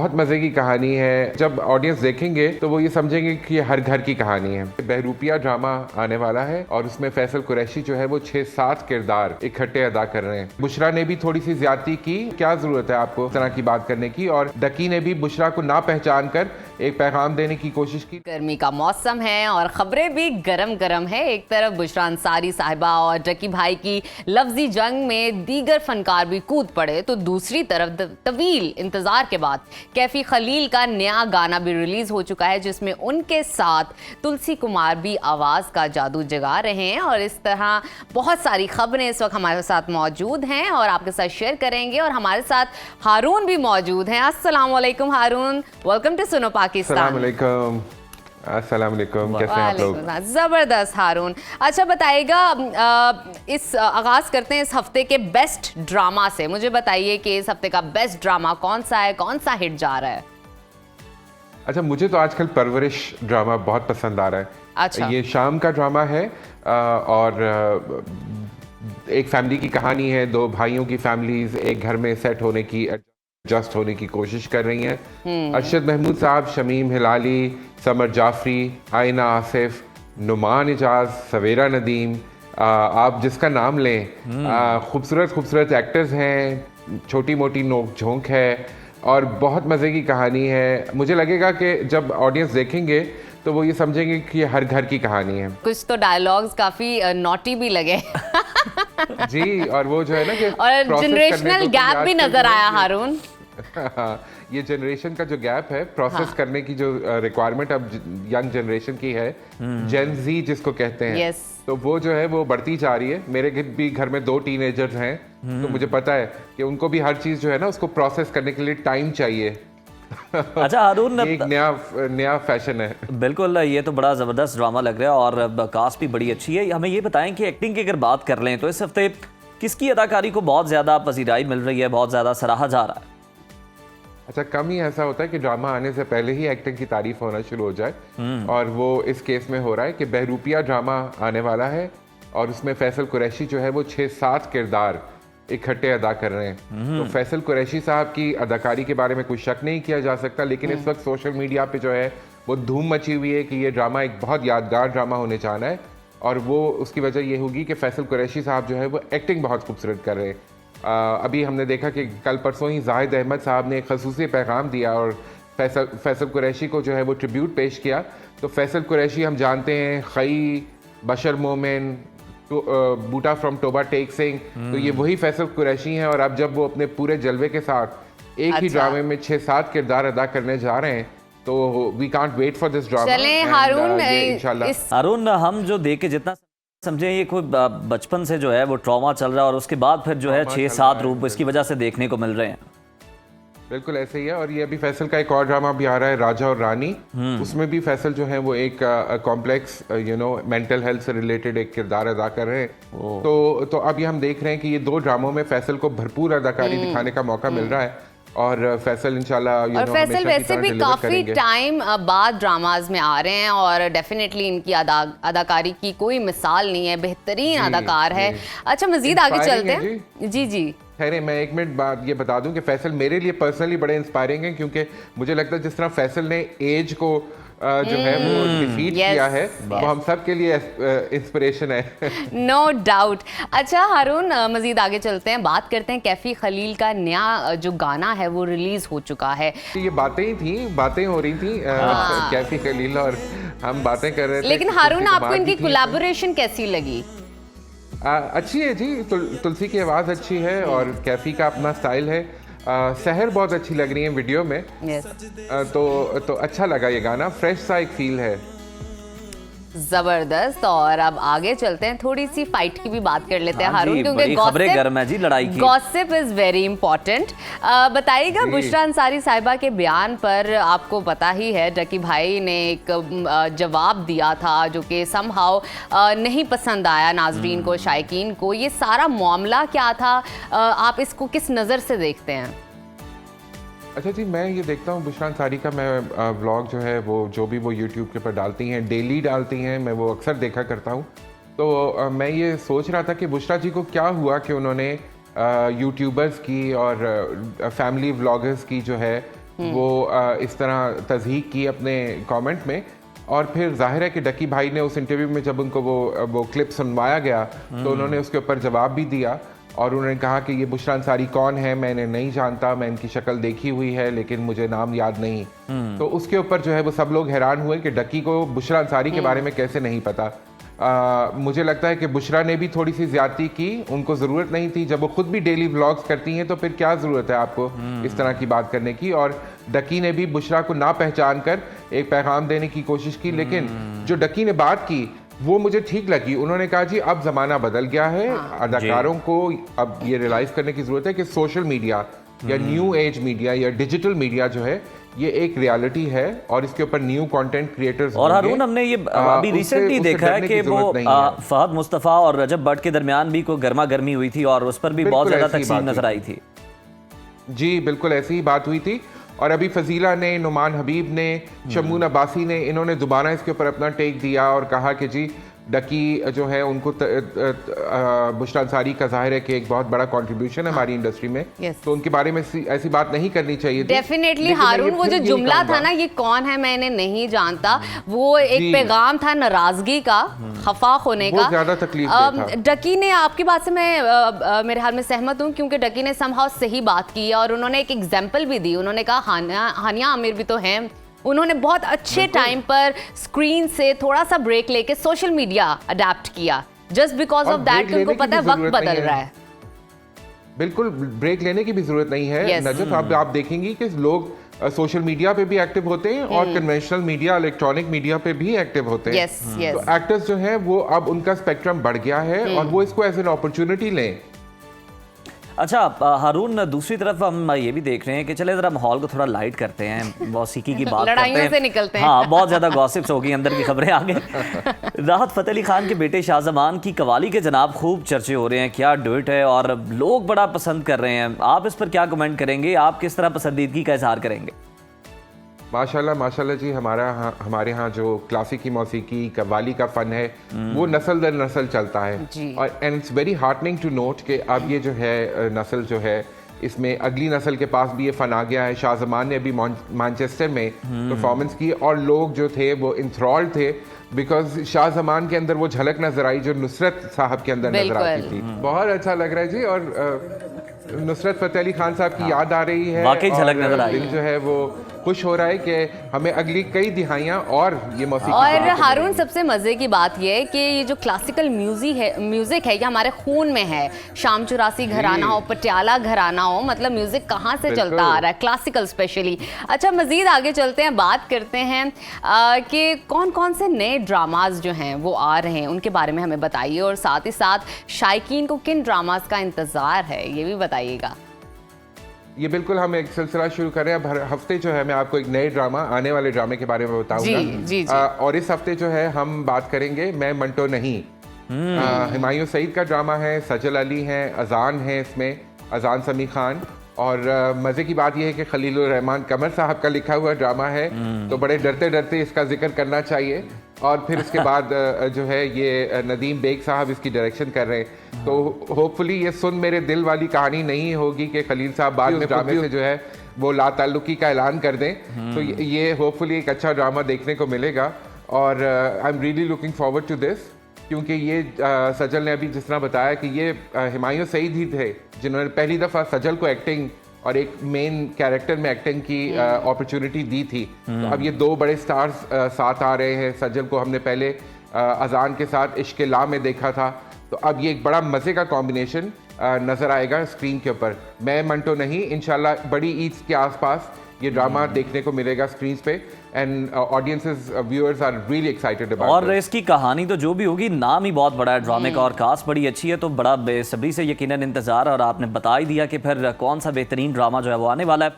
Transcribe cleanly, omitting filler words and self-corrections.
बहुत मज़े की कहानी है। जब ऑडियंस देखेंगे तो वो ये समझेंगे कि ये हर घर की कहानी है। बहरूपिया ड्रामा आने वाला है और उसमें फैसल कुरैशी जो है वो 6-7 किरदार इकट्ठे अदा कर रहे हैं। बुशरा ने भी थोड़ी सी ज्यादती की, क्या जरूरत है आपको इस तरह की बात करने की, और डकी ने भी बुशरा को ना पहचान कर एक पैगाम देने की कोशिश की। गर्मी का मौसम है और खबरें भी गरम गरम है। एक तरफ बुशरा अंसारी साहिबा और डकी भाई की लफ्जी जंग में दीगर फनकार भी कूद पड़े, तो दूसरी तरफ तवील इंतजार के बाद कैफी खलील का नया गाना भी रिलीज हो चुका है, जिसमें उनके साथ तुलसी कुमार भी आवाज का जादू जगा रहे हैं। और इस तरह बहुत सारी खबरें इस वक्त हमारे साथ मौजूद हैं और आपके साथ शेयर करेंगे। और हमारे साथ हारून भी मौजूद हैं। अस्सलाम वालेकुम हारून, वेलकम टू सुनो पाकिस्तान। अस्सलाम वालेकुम, कैसे हैं आप लोग? जबरदस्त हारून। अच्छा बताइएगा, इस आगाज करते हैं इस हफ्ते के बेस्ट ड्रामा से। मुझे बताइए कि इस हफ्ते का बेस्ट ड्रामा कौन सा है, कौन सा हिट जा रहा है? अच्छा, मुझे तो आजकल परवरिश ड्रामा बहुत पसंद आ रहा है। अच्छा, ये शाम का ड्रामा है और एक फैमिली की कहानी है। दो भाइयों की फैमिलीज एक घर में सेट होने की, एडजस्ट होने की कोशिश कर रही हैं। अरशद महमूद साहब, शमीम हिलाली, समर जाफरी, आइना आसिफ, नुमान इजाज, सवेरा नदीम, आप जिसका नाम लें, खूबसूरत खूबसूरत एक्टर्स हैं। छोटी मोटी नोक झोंक है और बहुत मज़े की कहानी है। मुझे लगेगा कि जब ऑडियंस देखेंगे तो वो ये समझेंगे कि ये हर घर की कहानी है। कुछ तो डायलॉग्स काफी नॉटी भी लगे जी, और वो जो है ना कि और जनरेशनल गैप भी नजर आया हारून। ये जनरेशन का जो गैप है, प्रोसेस करने की जो रिक्वायरमेंट अब यंग जनरेशन की है, जेन जी जिसको कहते हैं, तो वो जो है वो बढ़ती जा रही है। मेरे भी घर में 2 टीनेजर्स हैं, तो मुझे पता है कि उनको भी हर चीज जो है ना उसको प्रोसेस करने के लिए टाइम चाहिए। अच्छा हारून, एक नया फैशन है। बिल्कुल, ये तो बड़ा ज़बरदस्त ड्रामा लग रहा है और कास्ट भी बड़ी अच्छी है। हमें ये बताएं कि एक्टिंग की अगर बात कर लें तो इस हफ्ते किसकी अदाकारी को बहुत ज़्यादा पसीराई मिल रही है, बहुत ज़्यादा सराहा जा रहा है? अच्छा, कम ही ऐसा होता है कि ड्रामा आने से पहले ही एक्टिंग की तारीफ होना शुरू हो जाए, और वो इस केस में हो रहा है कि बहरूपिया ड्रामा आने वाला है और उसमें फैसल कुरैशी जो है वो 6-7 किरदार इकट्ठे अदा कर रहे हैं। तो फैसल कुरैशी साहब की अदाकारी के बारे में कोई शक नहीं किया जा सकता, लेकिन इस वक्त सोशल मीडिया पे जो है वो धूम मची हुई है कि ये ड्रामा एक बहुत यादगार ड्रामा होने जाना है। और वो उसकी वजह ये होगी कि फैसल कुरैशी साहब जो है वो एक्टिंग बहुत खूबसूरत कर रहे हैं। अभी हमने देखा कि कल परसों ही जाहिद अहमद साहब ने एक खसूसी पैगाम दिया और फैसल कुरैशी को जो है वो ट्रिब्यूट पेश किया। तो फैसल कुरैशी हम जानते हैं, खई, बशर मोमिन, बूटा फ्रॉम टोबा टेक सिंह, तो ये वही फैसल कुरैशी हैं। और अब जब वो अपने पूरे जलवे के साथ एक ही ड्रामे में 6-7 किरदार अदा करने जा रहे हैं, तो we can't wait for this drama. चलें हारून, हारून, हम जो देख के जितना समझे ये कोई बचपन से जो है वो ट्रॉमा चल रहा है और उसके बाद फिर जो है 6-7 रूप इसकी वजह से देखने को मिल रहे हैं। बिल्कुल ऐसे ही है। और ये अभी फैसल का एक और ड्रामा भी आ रहा है, राजा और रानी। उसमें भी फैसल जो है वो एक कॉम्प्लेक्स मेंटल हेल्थ से रिलेटेड एक किरदार अदा कर रहे हैं। तो अब ये हम देख रहे हैं कि ये 2 ड्रामों में फैसल को भरपूर अदाकारी दिखाने का मौका मिल रहा है और फैसल इंशाल्लाह और फैसल वैसे भी काफी टाइम बाद ड्रामाज में आ रहे हैं और डेफिनेटली इनकी अदाकारी की कोई मिसाल नहीं है, बेहतरीन अदाकार है। अच्छा, मजीद आगे चलते हैं। जी खैर, मैं 1 मिनट बाद ये बता दूं कि फैसल मेरे लिए पर्सनली बड़े इंस्पायरिंग है, क्योंकि मुझे लगता है जिस तरह फैसल ने एज को जो है वो डिफीट किया है, वो हम सब के लिए इंस्पिरेशन है। No doubt. अच्छा हारून, मजीद आगे चलते हैं, बात करते हैं कैफी खलील का नया जो गाना है वो रिलीज हो चुका है। ये बातें ही थी, बातें हो रही थी कैफी खलील और हम बातें कर रहे थे। लेकिन हारून, आपको इनकी कोलैबोरेशन कैसी लगी? अच्छी है जी, तुलसी की आवाज़ अच्छी है और कैफी का अपना स्टाइल है। सहर बहुत अच्छी लग रही है वीडियो में। तो अच्छा लगा, ये गाना फ्रेश सा एक फील है। जबरदस्त। और अब आगे चलते हैं, थोड़ी सी फाइट की भी बात कर लेते हैं हारून, क्योंकि खबरें गर्म है जी, लड़ाई की। Gossip is very important. बताइएगा, बुशरा अंसारी साहिबा के बयान पर आपको पता ही है डकी भाई ने एक जवाब दिया था जो कि समहाउ नहीं पसंद आया नाजरीन को, शायकीन को। ये सारा मामला क्या था, आप इसको किस नज़र से देखते हैं? अच्छा जी, मैं ये देखता हूँ बुशरा अंसारी का, मैं व्लॉग जो है वो जो भी वो यूट्यूब के ऊपर डालती हैं, डेली डालती हैं, मैं वो अक्सर देखा करता हूँ। तो मैं ये सोच रहा था कि बुशरा जी को क्या हुआ कि उन्होंने यूट्यूबर्स की और फैमिली व्लॉगर्स की जो है वो इस तरह तज़हीक की अपने कमेंट में। और फिर जाहिर है कि डकी भाई ने उस इंटरव्यू में जब उनको वो क्लिप सुनवाया गया तो उन्होंने उसके ऊपर जवाब भी दिया और उन्होंने कहा कि ये बुशरा अंसारी कौन है, मैं इन्हें नहीं जानता, मैं इनकी शक्ल देखी हुई है लेकिन मुझे नाम याद नहीं। तो उसके ऊपर जो है वो सब लोग हैरान हुए कि डकी को बुशरा अंसारी के बारे में कैसे नहीं पता। मुझे लगता है कि बुशरा ने भी थोड़ी सी ज्यादती की, उनको ज़रूरत नहीं थी। जब वो खुद भी डेली व्लॉग्स करती हैं तो फिर क्या ज़रूरत है आपको इस तरह की बात करने की। और डकी ने भी बुशरा को ना पहचान कर एक पैगाम देने की कोशिश की, लेकिन जो डकी ने बात की वो मुझे ठीक लगी। उन्होंने कहा जी अब ज़माना बदल गया है, अदाकारों को अब ये रियलाइज़ करने की ज़रूरत है कि सोशल मीडिया या न्यू एज मीडिया या डिजिटल मीडिया जो है ये एक रियलिटी है और इसके ऊपर न्यू कंटेंट क्रिएटर्स। और हारून, हमने ये अभी रिसेंटली देखा है कि वो फहद मुस्तफ़ा और रजब भट्ट के दरमियान भी कोई गर्मा गर्मी हुई थी और उस पर भी बहुत ज़्यादा तकसीम नजर आई थी। जी बिल्कुल ऐसी ही बात हुई थी। और अभी फजीला ने, नुमान हबीब ने, शमून अब्बासी ने, इन्होंने दोबारा इसके ऊपर अपना टेक दिया और कहा कि जी डकी जो है उनको बुशरा अंसारी का जाहिर है कि एक बहुत बड़ा कंट्रीब्यूशन है हमारी इंडस्ट्री में। तो उनके बारे में ऐसी बात नहीं करनी चाहिए थी। डेफिनेटली हारून, वो जो जुमला था ना, ये कौन है मैं इन्हें नहीं जानता, वो एक पैगाम था नाराजगी का, खफा होने का, ज्यादा तकलीफ था। डकी ने, आपकी बात से मैं मेरे हाल में सहमत हूँ, क्योंकि डकी ने समहाउ सही बात की और उन्होंने एक एग्जाम्पल भी दी। उन्होंने कहा हानिया आमिर भी तो हैं, उन्होंने बहुत अच्छे टाइम पर स्क्रीन से थोड़ा सा ब्रेक लेके सोशल मीडिया अडेप्ट किया, जस्ट बिकॉज ऑफ दैट कि उनको पता है वक्त बदल रहा है। बिल्कुल ब्रेक लेने की भी जरूरत नहीं है। नजफ आप देखेंगी कि लोग सोशल मीडिया पे भी एक्टिव होते हैं और कन्वेंशनल मीडिया, इलेक्ट्रॉनिक मीडिया पे भी एक्टिव होते हैं। तो एक्टर्स जो हैं वो अब उनका स्पेक्ट्रम बढ़ गया है और वो इसको एज एन अपॉर्चुनिटी लें। अच्छा हारून, दूसरी तरफ हम ये भी देख रहे हैं कि चले जरा माहौल को थोड़ा लाइट करते हैं, मौसीकी की बात करते हैं, से निकलते हैं। हाँ, बहुत ज्यादा गॉसिप्स हो गई, अंदर की खबरें आ गई। राहत फतेह अली खान के बेटे शाहजमान की कवाली के जनाब खूब चर्चे हो रहे हैं, क्या डुएट है और लोग बड़ा पसंद कर रहे हैं। आप इस पर क्या कमेंट करेंगे, आप किस तरह पसंदीदगी का इजहार करेंगे? माशाल्लाह माशाल्लाह जी, हमारे यहाँ जो क्लासिकी मौसीकी कव्वाली का फ़न है वो नस्ल दर नस्ल चलता है। और and it's very heartening to note कि अब ये जो है नस्ल जो है इसमें अगली नस्ल के पास भी ये फ़न आ गया है। शाहजमान ने अभी मैनचेस्टर में परफॉर्मेंस की और लोग जो थे वो इंथ्रॉल्ड थे, बिकॉज शाहजमान के अंदर वो झलक नजर आई जो नुसरत साहब के अंदर नजर आती थी। बहुत अच्छा लग रहा है जी। और नुसरत फतेह अली खान साहब की याद आ रही है, वाकई झलक नजर आई। दिल जो है वो खुश हो रहा है कि हमें अगली कई दिहाइयां और ये मौसीकी। और हारून, सबसे मजे की बात ये है कि ये जो क्लासिकल म्यूजिक है ये हमारे खून में है। शाम 84 घराना हो, पटियाला घराना हो, मतलब म्यूजिक कहाँ से चलता आ रहा है, क्लासिकल स्पेशली। अच्छा, मजीद आगे चलते हैं, बात करते हैं कि कौन कौन से नए ड्रामाज जो हैं वो आ रहे हैं, उनके बारे में हमें बताइए। और साथ ही साथ शायकीन को किन ड्रामाज का इंतजार है ये भी बताइएगा। ये बिल्कुल हम एक सिलसिला शुरू कर रहे हैं। अब हर हफ्ते जो है मैं आपको एक नए ड्रामा, आने वाले ड्रामे के बारे में बताऊंगा। और इस हफ्ते जो है हम बात करेंगे मैं मंटो नहीं। हुमायूं सईद का ड्रामा है, सजल अली हैं, अजान है इसमें, अजान समी खान। और मज़े की बात यह है कि खलीलुर रहमान कमर साहब का लिखा हुआ ड्रामा है, तो बड़े डरते डरते इसका जिक्र करना चाहिए। और फिर इसके बाद जो है ये नदीम बेग साहब इसकी डायरेक्शन कर रहे हैं। तो होपफुली ये सुन मेरे दिल वाली कहानी नहीं होगी कि खलील साहब बाद में ड्रामे से जो है वो लाताल्लुकी का ऐलान कर दें। तो ये होपफुली एक अच्छा ड्रामा देखने को मिलेगा और I am really looking forward to this, क्योंकि ये सजल ने अभी जिस तरह बताया कि ये हुमायूं सईद ही थे जिन्होंने पहली दफ़ा सजल को एक्टिंग और एक मेन कैरेक्टर में एक्टिंग की अपॉर्चुनिटी दी थी। तो अब ये दो बड़े स्टार्स साथ आ रहे हैं। सजल को हमने पहले अजान के साथ इश्क ला में देखा था, तो अब ये एक बड़ा मज़े का कॉम्बिनेशन नज़र आएगा स्क्रीन के ऊपर। मैं मंटो नहीं, इंशाल्लाह बड़ी ईद के आसपास ये ड्रामा देखने को मिलेगा स्क्रीन पे and audiences viewers are really excited about. और इसकी कहानी तो जो भी होगी, नाम ही बहुत बड़ा है ड्रामे का और कास्ट बड़ी अच्छी है, तो बड़ा बेसब्री से यकीनन इंतजार। और आपने बता ही दिया कि फिर कौन सा बेहतरीन ड्रामा जो है वो आने वाला है।